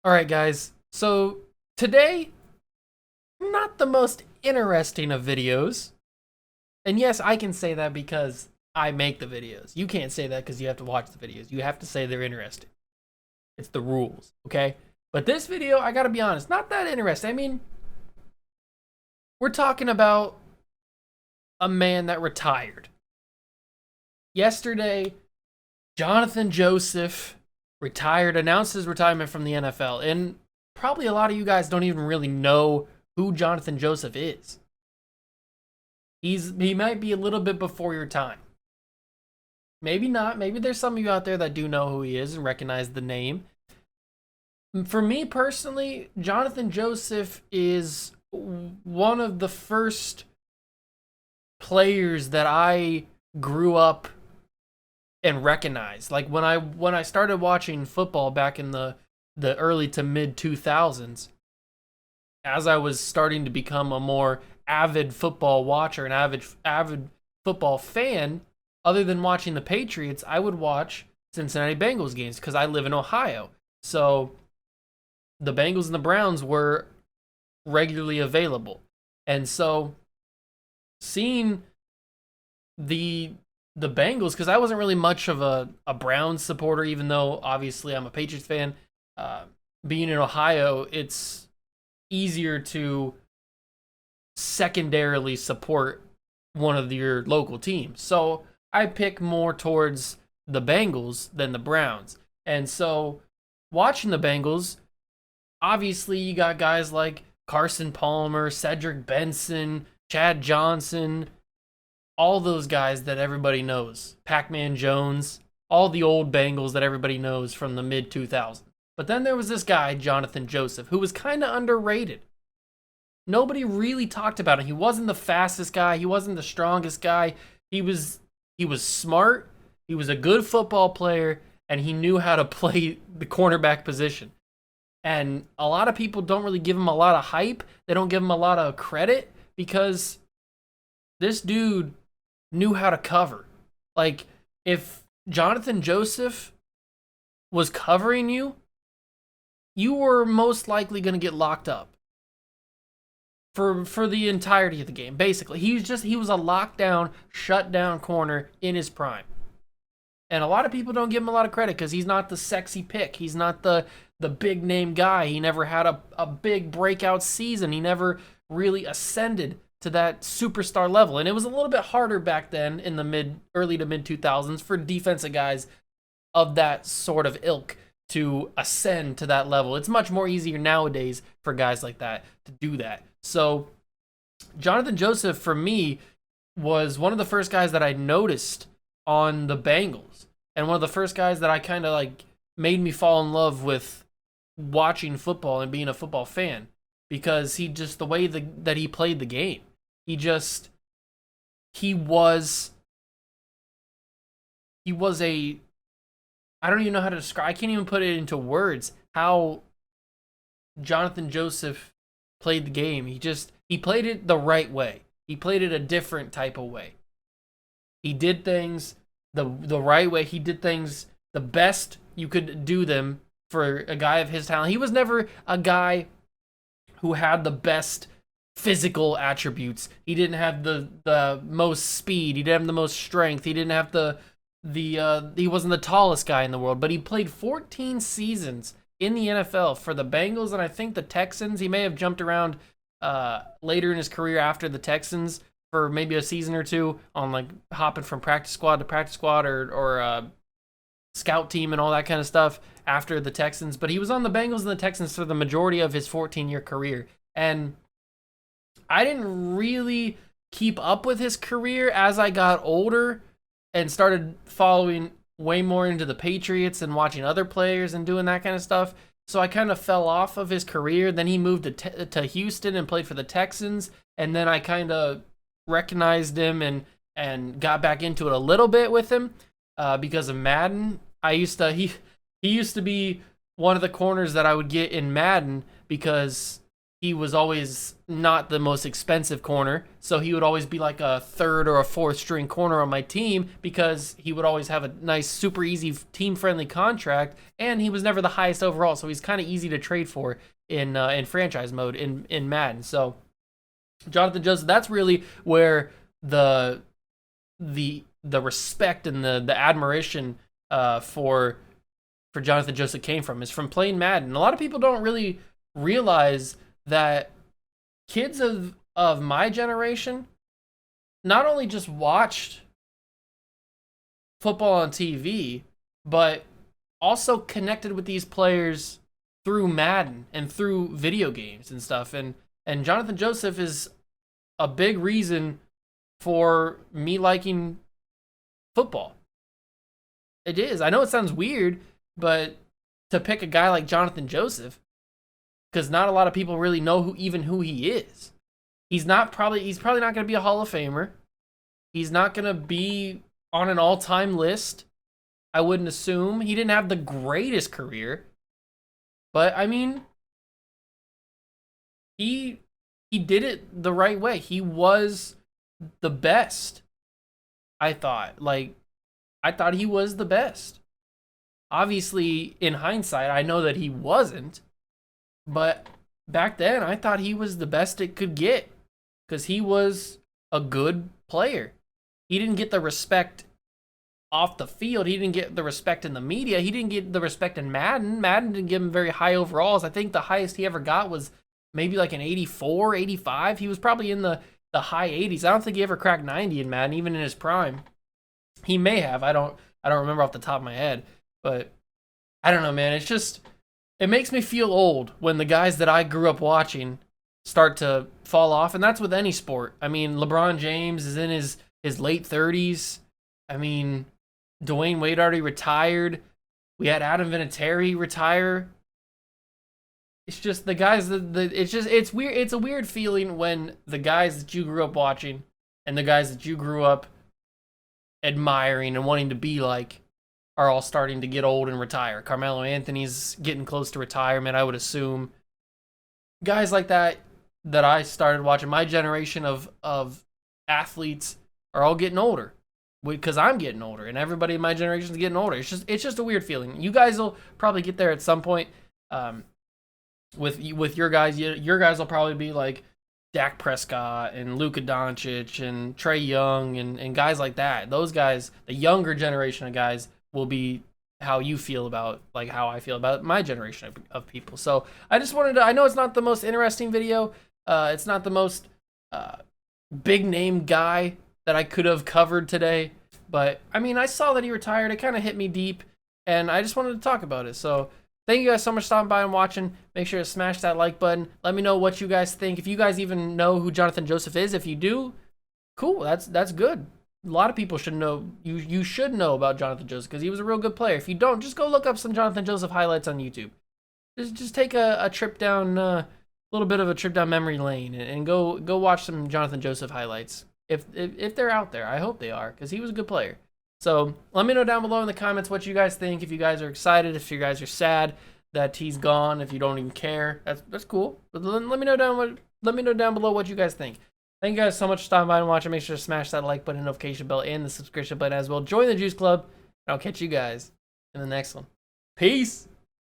Alright guys, so today, not the most interesting of videos. And yes, I can say that because I make the videos. You can't say that because you have to watch the videos. You have to say they're interesting. It's the rules, okay? But this video, I gotta be honest, not that interesting. I mean, we're talking about a man that retired. Yesterday, Johnathan Joseph retired, announced his retirement from the NFL. And probably a lot of you guys don't even really know who Johnathan Joseph is. He might be a little bit before your time. Maybe not. Maybe there's some of you out there that do know who he is and recognize the name. For me personally, Johnathan Joseph is one of the first players that I grew up and recognized. Like when I started watching football back in the early to mid 2000s, as I was starting to become a more avid football watcher and avid football fan, other than watching the Patriots, I would watch Cincinnati Bengals games because I live in Ohio. So the Bengals and the Browns were regularly available. And so seeing the Bengals, because I wasn't really much of a Browns supporter, even though obviously I'm a Patriots fan. Being in Ohio, it's easier to secondarily support one of your local teams. So I pick more towards the Bengals than the Browns. And so watching the Bengals, obviously you got guys like Carson Palmer, Cedric Benson, Chad Johnson, all those guys that everybody knows. Pac-Man Jones, all the old Bengals that everybody knows from the mid 2000s. But then there was this guy, Johnathan Joseph, who was kind of underrated. Nobody really talked about him. He wasn't the fastest guy. He wasn't the strongest guy. He was smart. He was a good football player, and he knew how to play the cornerback position. And a lot of people don't really give him a lot of hype. They don't give him a lot of credit because this dude knew how to cover. Like, if Johnathan Joseph was covering you, you were most likely going to get locked up for the entirety of the game. Basically, he was a lockdown, shut down corner in his prime. And a lot of people don't give him a lot of credit because he's not the sexy pick. He's not the big name guy. He never had a big breakout season. He never really ascended to that superstar level. And it was a little bit harder back then in the early to mid 2000s for defensive guys of that sort of ilk to ascend to that level. It's much more easier nowadays for guys like that to do that. So Johnathan Joseph, for me, was one of the first guys that I noticed on the Bengals, and one of the first guys that I kind of like made me fall in love with watching football and being a football fan, because he just, the way that he played the game, he was a, I don't even know how to describe, I can't even put it into words how Johnathan Joseph played the game. He played it the right way. He played it a different type of way. He did things the right way. He did things the best you could do them for a guy of his talent. He was never a guy who had the best physical attributes. He didn't have the most speed. He didn't have the most strength. He didn't have he wasn't the tallest guy in the world, but he played 14 seasons in the NFL for the Bengals and I think the Texans. He may have jumped around later in his career after the Texans for maybe a season or two on like hopping from practice squad to practice squad or scout team and all that kind of stuff after the Texans. But he was on the Bengals and the Texans for the majority of his 14-year career. And I didn't really keep up with his career as I got older and started following way more into the Patriots and watching other players and doing that kind of stuff. So I kind of fell off of his career. Then he moved to Houston and played for the Texans. And then I kind of recognized him and got back into it a little bit with him because of Madden. He used to be one of the corners that I would get in Madden because he was always not the most expensive corner, so he would always be like a third or a fourth string corner on my team because he would always have a nice, super easy, team friendly contract, and he was never the highest overall, so he's kind of easy to trade for in franchise mode in Madden. So Johnathan Joseph, that's really where the respect and the admiration for Johnathan Joseph came from, is from playing Madden. A lot of people don't really realize that kids of my generation not only just watched football on TV, but also connected with these players through Madden and through video games and stuff. And Johnathan Joseph is a big reason for me liking football. It is. I know it sounds weird, but to pick a guy like Johnathan Joseph, because not a lot of people really know who he is. He's probably not going to be a Hall of Famer. He's not going to be on an all-time list. I wouldn't assume. He didn't have the greatest career, but I mean, he did it the right way. He was the best. I thought he was the best. Obviously, in hindsight, I know that he wasn't. But back then, I thought he was the best it could get because he was a good player. He didn't get the respect off the field. He didn't get the respect in the media. He didn't get the respect in Madden. Madden didn't give him very high overalls. I think the highest he ever got was maybe like an 84, 85. He was probably in the high 80s. I don't think he ever cracked 90 in Madden, even in his prime. He may have. I don't remember off the top of my head. But I don't know, man. It's just... it makes me feel old when the guys that I grew up watching start to fall off, and that's with any sport. I mean, LeBron James is in his late 30s. I mean, Dwayne Wade already retired. We had Adam Vinatieri retire. It's just the guys it's weird. It's a weird feeling when the guys that you grew up watching and the guys that you grew up admiring and wanting to be like are all starting to get old and retire. Carmelo Anthony's getting close to retirement, I would assume. Guys like that I started watching, my generation of athletes are all getting older because I'm getting older and everybody in my generation is getting older. It's just a weird feeling. You guys will probably get there at some point. With your guys, your guys will probably be like Dak Prescott and Luka Doncic and Trae Young and guys like that. Those guys, the younger generation of guys, will be how you feel about, like, how I feel about my generation of people. So I just wanted to, I know it's not the most interesting video. It's not the most big name guy that I could have covered today. But, I mean, I saw that he retired. It kind of hit me deep. And I just wanted to talk about it. So thank you guys so much for stopping by and watching. Make sure to smash that like button. Let me know what you guys think. If you guys even know who Johnathan Joseph is. If you do, cool. That's good. A lot of people should know. You should know about Johnathan Joseph because he was a real good player. If you don't, just go look up some Johnathan Joseph highlights on YouTube. Just take a trip down, a little bit of a trip down memory lane, and go watch some Johnathan Joseph highlights. If they're out there, I hope they are because he was a good player. So let me know down below in the comments what you guys think. If you guys are excited, if you guys are sad that he's gone, if you don't even care, that's cool. But let me know down below what you guys think. Thank you guys so much for stopping by and watching. Make sure to smash that like button, notification bell, and the subscription button as well. Join the Juice Club, and I'll catch you guys in the next one. Peace!